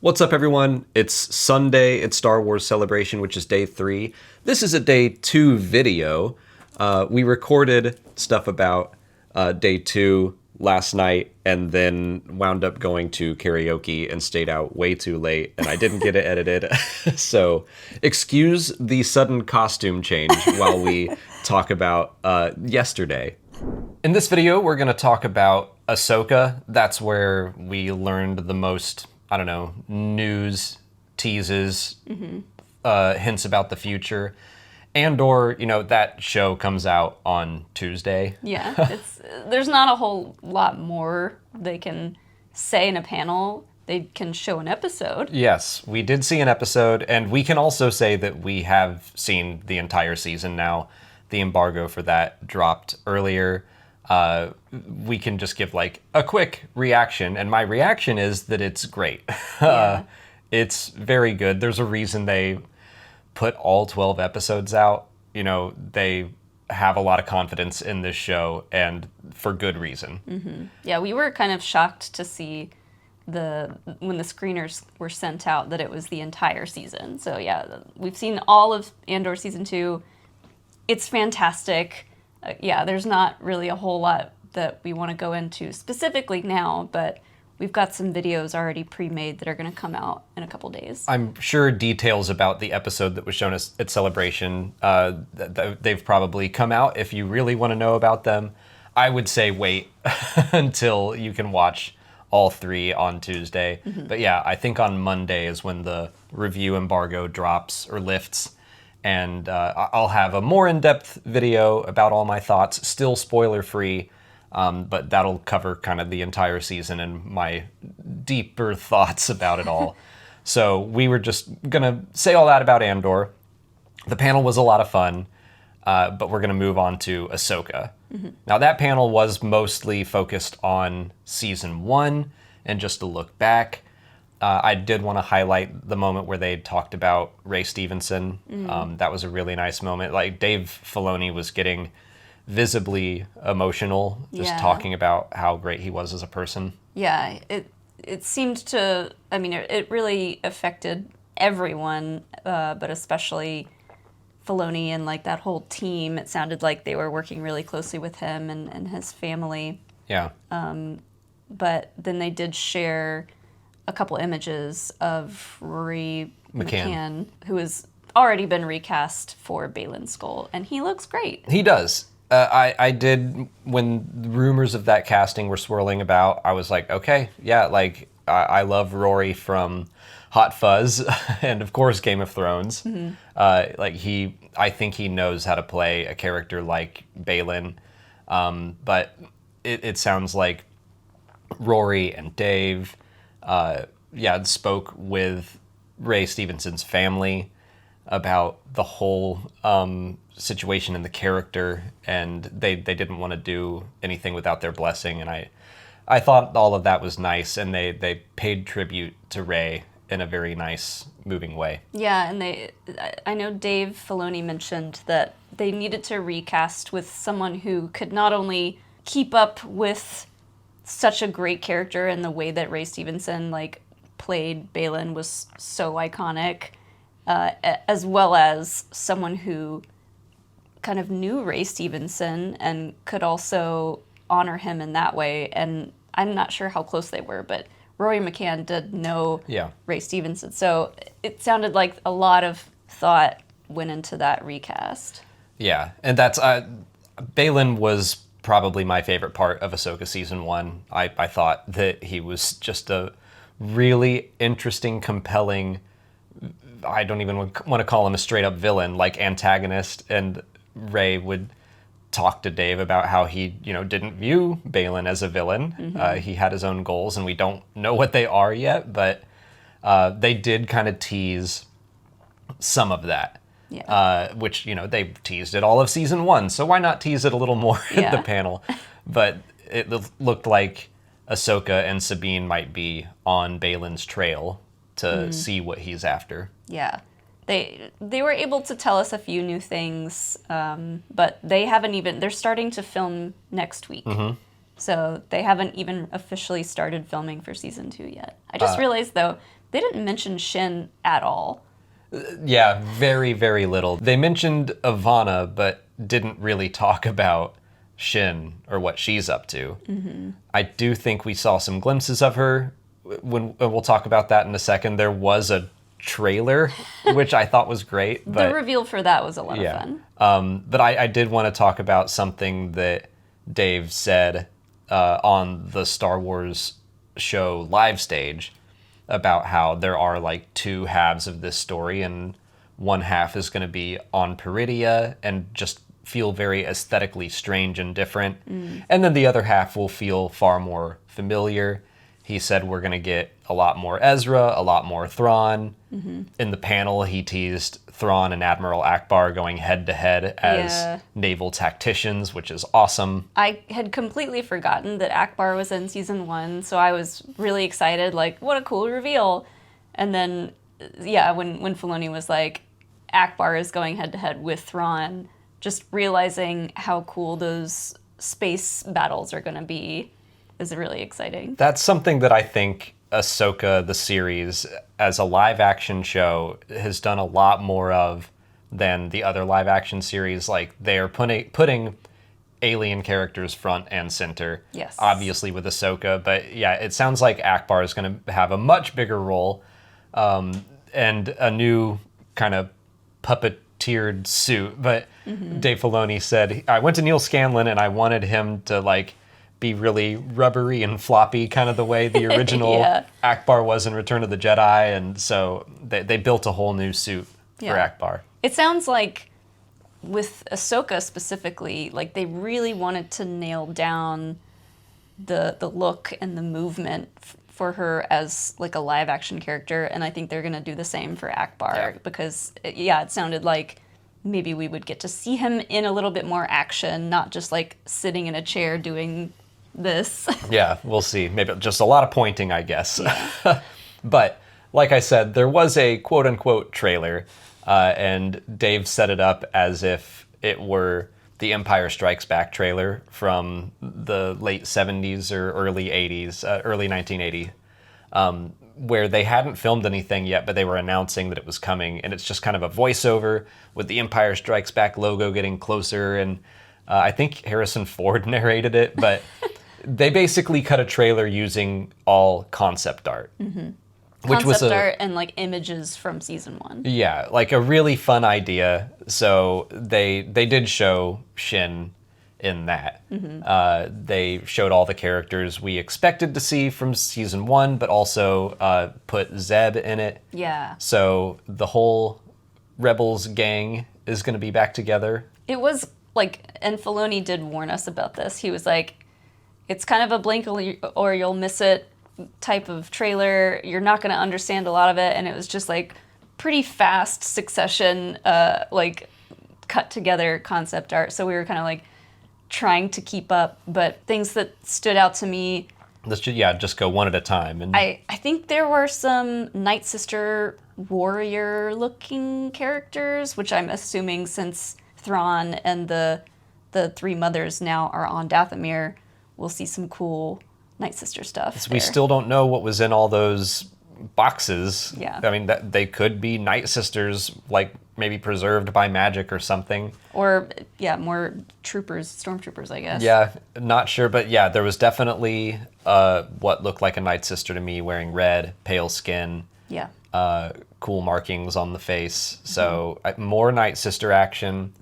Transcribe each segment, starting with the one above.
What's up, everyone? It's Sunday. It's Star Wars Celebration, which is day 3. This is a day 2 video. We recorded stuff about day 2 last night and then wound up going to karaoke and stayed out way too late, and I didn't get it edited. So excuse the sudden costume change while we talk about yesterday. In this video, we're going to talk about Ahsoka. That's where we learned the most, news, teases, hints about the future. Andor, that show comes out on Tuesday. Yeah, there's not a whole lot more they can say in a panel. They can show an episode. Yes, we did see an episode, and we can also say that we have seen the entire season now. The embargo for that dropped earlier. We can just give a quick reaction, and my reaction is that it's great. Yeah. It's very good. There's a reason they put all 12 episodes out. They have a lot of confidence in this show, and for good reason. Mm-hmm. Yeah, we were kind of shocked to see when the screeners were sent out that it was the entire season. So yeah, we've seen all of Andor season 2. It's fantastic. There's not really a whole lot that we want to go into specifically now, but we've got some videos already pre-made that are going to come out in a couple days. I'm sure details about the episode that was shown us at Celebration, they've probably come out. If you really want to know about them, I would say wait until you can watch all 3 on Tuesday. Mm-hmm. But yeah, I think on Monday is when the review embargo drops or lifts. And I'll have a more in-depth video about all my thoughts, still spoiler-free, but that'll cover kind of the entire season and my deeper thoughts about it all. So we were just going to say all that about Andor. The panel was a lot of fun, but we're going to move on to Ahsoka. Mm-hmm. Now, that panel was mostly focused on Season 1 and just a look back. I did want to highlight the moment where they talked about Ray Stevenson. Mm-hmm. That was a really nice moment. Dave Filoni was getting visibly emotional, just talking about how great he was as a person. Yeah, it seemed to, it really affected everyone, but especially Filoni and that whole team. It sounded like they were working really closely with him and his family. Yeah. But then they did share a couple images of Rory McCann, who has already been recast for Balin Skull, and he looks great. He does. I did, when rumors of that casting were swirling about, I was like, okay, yeah, I love Rory from Hot Fuzz and, of course, Game of Thrones. Mm-hmm. I think he knows how to play a character like Balin, but it sounds like Rory and Dave spoke with Ray Stevenson's family about the whole situation and the character, and they didn't want to do anything without their blessing, and I thought all of that was nice, and they paid tribute to Ray in a very nice, moving way. Yeah, and I know Dave Filoni mentioned that they needed to recast with someone who could not only keep up with such a great character, and the way that Ray Stevenson played Balin was so iconic, as well as someone who kind of knew Ray Stevenson and could also honor him in that way. And I'm not sure how close they were, but Rory McCann did know Ray Stevenson, so it sounded like a lot of thought went into that recast. Yeah, and that's Balin was probably my favorite part of Ahsoka Season 1. I thought that he was just a really interesting, compelling, I don't even want to call him a straight-up villain, antagonist, and Ray would talk to Dave about how he, didn't view Balin as a villain. Mm-hmm. He had his own goals, and we don't know what they are yet, but they did kind of tease some of that. Yeah. Which, they teased it all of Season 1, so why not tease it a little more in the panel? But it looked like Ahsoka and Sabine might be on Balin's trail to see what he's after. Yeah. They were able to tell us a few new things, but they're starting to film next week. Mm-hmm. So they haven't even officially started filming for Season 2 yet. I just realized, though, They didn't mention Shin at all. Yeah, very, very little. They mentioned Avana, but didn't really talk about Shin or what she's up to. I do think we saw some glimpses of her. When we'll talk about that in a second. There was a trailer, which I thought was great. But, The reveal for that was a lot of fun. But I did want to talk about something that Dave said on the Star Wars show live stage about how there are like two halves of this story, and one half is going to be on Peridia and just feel very aesthetically strange and different. And then the other half will feel far more familiar. He said we're going to get a lot more Ezra, a lot more Thrawn. In the panel, he teased Thrawn and Admiral Ackbar going head-to-head as naval tacticians, which is awesome. I had completely forgotten that Ackbar was in season 1, so I was really excited, like, what a cool reveal. And then, when Filoni was like, Ackbar is going head-to-head with Thrawn, just realizing how cool those space battles are going to be is really exciting. That's something that I think Ahsoka, the series, as a live-action show, has done a lot more of than the other live-action series. Like, they're putting alien characters front and center. Yes. Obviously with Ahsoka, but yeah, it sounds like Ackbar is going to have a much bigger role, and a new kind of puppeteered suit. But Dave Filoni said, I went to Neil Scanlon and I wanted him to, like, be really rubbery and floppy, kind of the way the original Ackbar was in Return of the Jedi, and so they built a whole new suit for Ackbar. It sounds like with Ahsoka specifically, like they really wanted to nail down the look and the movement for her as like a live action character, and I think they're gonna do the same for Ackbar because it sounded like maybe we would get to see him in a little bit more action, not just like sitting in a chair doing this. Yeah, we'll see. Maybe just a lot of pointing, I guess. But like I said, there was a quote-unquote trailer, and Dave set it up as if it were the Empire Strikes Back trailer from the late 70s or early 80s, early 1980, where they hadn't filmed anything yet, but they were announcing that it was coming, and it's just kind of a voiceover with the Empire Strikes Back logo getting closer, and I think Harrison Ford narrated it, but they basically cut a trailer using all concept art. Which was art and like images from season 1. Yeah, like a really fun idea. So they did show Shin in that. They showed all the characters we expected to see from season 1, but also put Zeb in it. Yeah. So the whole Rebels gang is going to be back together. It was like, and Filoni did warn us about this. He was like, it's kind of a blink or you'll miss it type of trailer. You're not going to understand a lot of it. And it was just like pretty fast succession, like cut together concept art. So we were kind of like trying to keep up, but things that stood out to me. Let's just go one at a time. And I think there were some Night Sister warrior looking characters, which I'm assuming since Thrawn and the three mothers now are on Dathomir, we'll see some cool Night Sister stuff. We still don't know what was in all those boxes. Yeah. I mean, they could be Night Sisters, like maybe preserved by magic or something. Or, more stormtroopers, I guess. Yeah, not sure, but yeah, there was definitely what looked like a Night Sister to me, wearing red, pale skin. Yeah. Cool markings on the face. So more Night Sister action.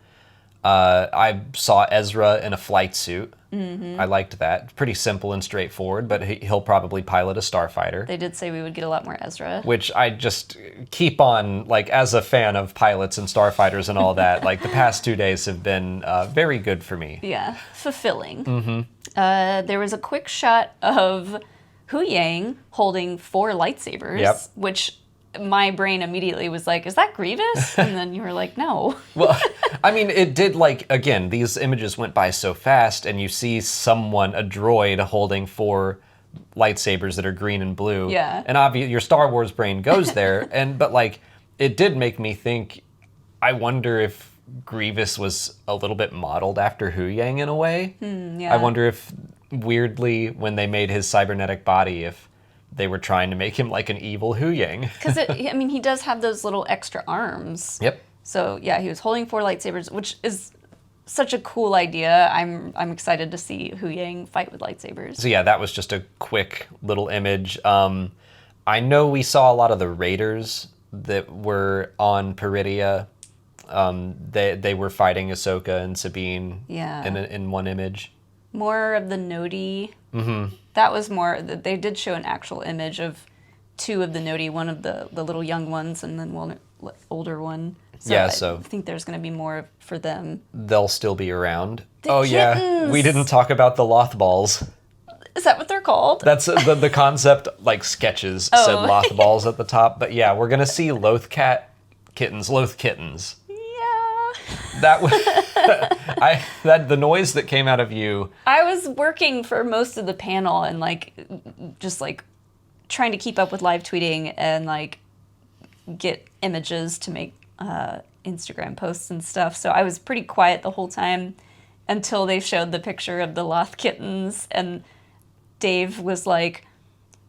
I saw Ezra in a flight suit. I liked that. Pretty simple and straightforward, but he'll probably pilot a starfighter. They did say we would get a lot more Ezra. Which I just keep on, like, as a fan of pilots and starfighters and all that, like, the past 2 days have been very good for me. Yeah, fulfilling. There was a quick shot of Hu Yang holding 4 lightsabers, which my brain immediately was like, is that Grievous? And then you were like, no. Well, I mean, it did, like, again, these images went by so fast, and you see someone, a droid, holding 4 lightsabers that are green and blue. Yeah. And obviously, your Star Wars brain goes there, but, like, it did make me think, I wonder if Grievous was a little bit modeled after Hu Yang in a way. Yeah. I wonder if, weirdly, when they made his cybernetic body, if they were trying to make him like an evil Huyang. Because, I mean, he does have those little extra arms. Yep. So, yeah, he was holding 4 lightsabers, which is such a cool idea. I'm excited to see Huyang fight with lightsabers. So yeah, that was just a quick little image. I know we saw a lot of the Raiders that were on Peridia. They were fighting Ahsoka and Sabine in one image. More of the Noti. Mm-hmm. That was more, they did show an actual image of 2 of the Noti, one of the little young ones and then one older one. So I think there's going to be more for them. They'll still be around. Kittens. Yeah, we didn't talk about the Lothballs. Is that what they're called? That's the concept, like sketches said Lothballs at the top. But yeah, we're going to see Loth kittens. Yeah. That was the noise that came out of you. I was working for most of the panel and just trying to keep up with live tweeting and get images to make Instagram posts and stuff. So I was pretty quiet the whole time until they showed the picture of the Loth kittens, and Dave was like,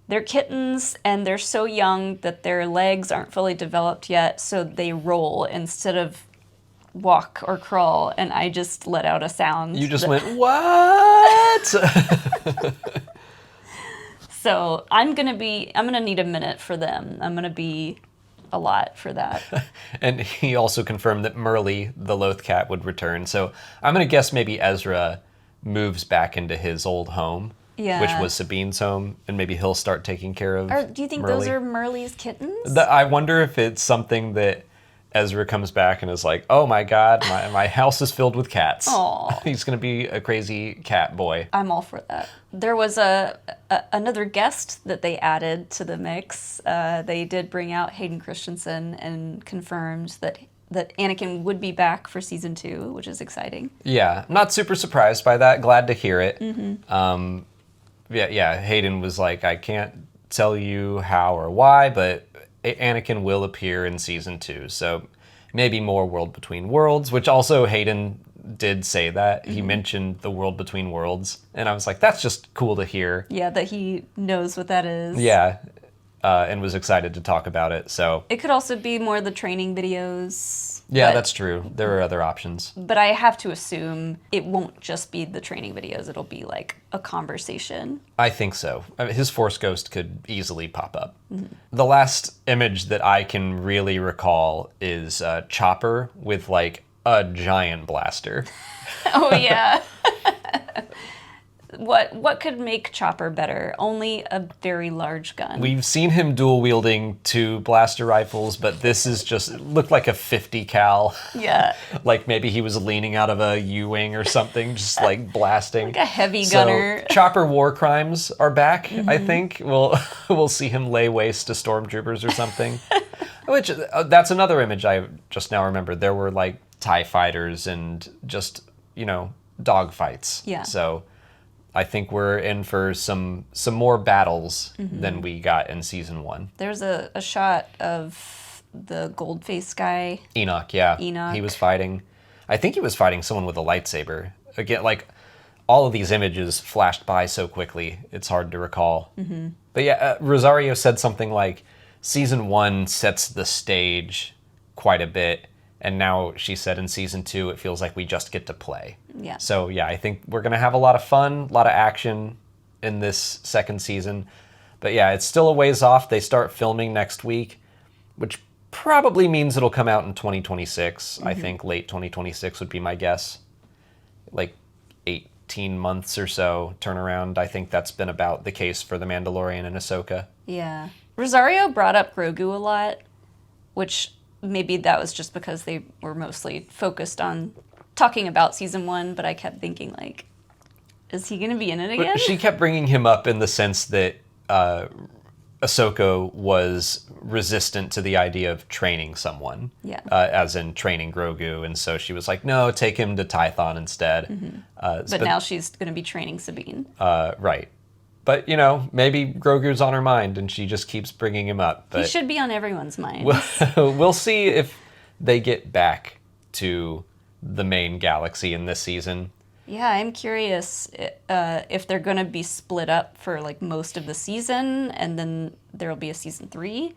they're kittens and they're so young that their legs aren't fully developed yet, so they roll instead of walk or crawl, and I just let out a sound. You just went, what? So I'm gonna need a minute for them. I'm gonna be a lot for that. And he also confirmed that Merle, the Loth cat, would return. So I'm gonna guess maybe Ezra moves back into his old home, which was Sabine's home, and maybe he'll start taking care of. Or do you think those are Merle's kittens? I wonder if it's something that Ezra comes back and is like, oh my god, my house is filled with cats. Aww. He's going to be a crazy cat boy. I'm all for that. There was another guest that they added to the mix. They did bring out Hayden Christensen and confirmed that Anakin would be back for season 2, which is exciting. Yeah, not super surprised by that. Glad to hear it. Mm-hmm. Hayden was like, I can't tell you how or why, but Anakin will appear in season 2, so maybe more World Between Worlds, which also Hayden did say that. Mm-hmm. He mentioned the World Between Worlds, and I was like, that's just cool to hear. Yeah, that he knows what that is. Yeah, and was excited to talk about it, so. It could also be more the training videos. Yeah, that's true. There are other options. But I have to assume it won't just be the training videos. It'll be like a conversation. I think so. I mean, his Force Ghost could easily pop up. Mm-hmm. The last image that I can really recall is Chopper with like a giant blaster. Oh, yeah. What could make Chopper better? Only a very large gun. We've seen him dual wielding 2 blaster rifles, but this is just, it looked like a 50 cal. Yeah. Like maybe he was leaning out of a U-wing or something, just like blasting. Like a heavy gunner. So, Chopper War Crimes are back, mm-hmm. I think. We'll see him lay waste to stormtroopers or something. Which, that's another image I just now remember. There were like TIE fighters and just, dog fights. Yeah. So I think we're in for some more battles mm-hmm. than we got in season 1. There's a shot of the gold-faced guy. Enoch, yeah. He was fighting. I think he was fighting someone with a lightsaber. Again, like, all of these images flashed by so quickly, it's hard to recall. Mm-hmm. But yeah, Rosario said something like, season 1 sets the stage quite a bit, and now she said in season 2, it feels like we just get to play. Yeah. So yeah, I think we're going to have a lot of fun, a lot of action in this second season. But yeah, it's still a ways off. They start filming next week, which probably means it'll come out in 2026. Mm-hmm. I think late 2026 would be my guess. Like 18 months or so turnaround. I think that's been about the case for The Mandalorian and Ahsoka. Yeah. Rosario brought up Grogu a lot, which maybe that was just because they were mostly focused on talking about season 1, but I kept thinking, like, is he going to be in it again? But she kept bringing him up in the sense that Ahsoka was resistant to the idea of training someone, as in training Grogu, and so she was like, no, take him to Tython instead. Mm-hmm. But now she's going to be training Sabine. Right. But, maybe Grogu's on her mind and she just keeps bringing him up. But he should be on everyone's mind. We'll see if they get back to the main galaxy in this season. Yeah, I'm curious if they're going to be split up for like most of the season and then there'll be a season 3,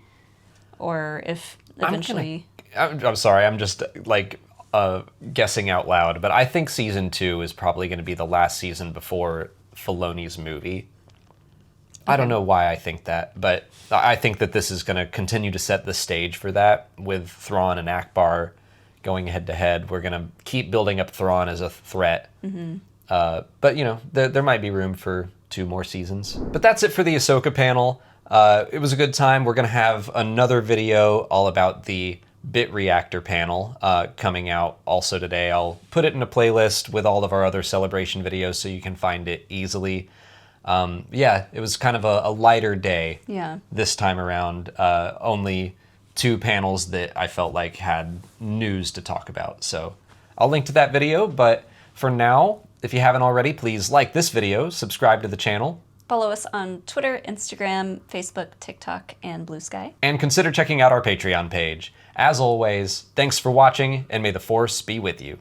or if eventually... I'm sorry, I'm just like guessing out loud, but I think season 2 is probably going to be the last season before Filoni's movie. I don't know why I think that, but I think that this is going to continue to set the stage for that with Thrawn and Ackbar going head to head. We're going to keep building up Thrawn as a threat. But, you know, there might be room for 2 more seasons. But that's it for the Ahsoka panel. It was a good time. We're going to have another video all about the Bit Reactor panel coming out also today. I'll put it in a playlist with all of our other celebration videos so you can find it easily. Yeah, it was kind of a lighter day this time around. Only 2 panels that I felt like had news to talk about. So I'll link to that video, but for now, if you haven't already, please like this video, subscribe to the channel. Follow us on Twitter, Instagram, Facebook, TikTok, and Blue Sky. And consider checking out our Patreon page. As always, thanks for watching, and may the Force be with you.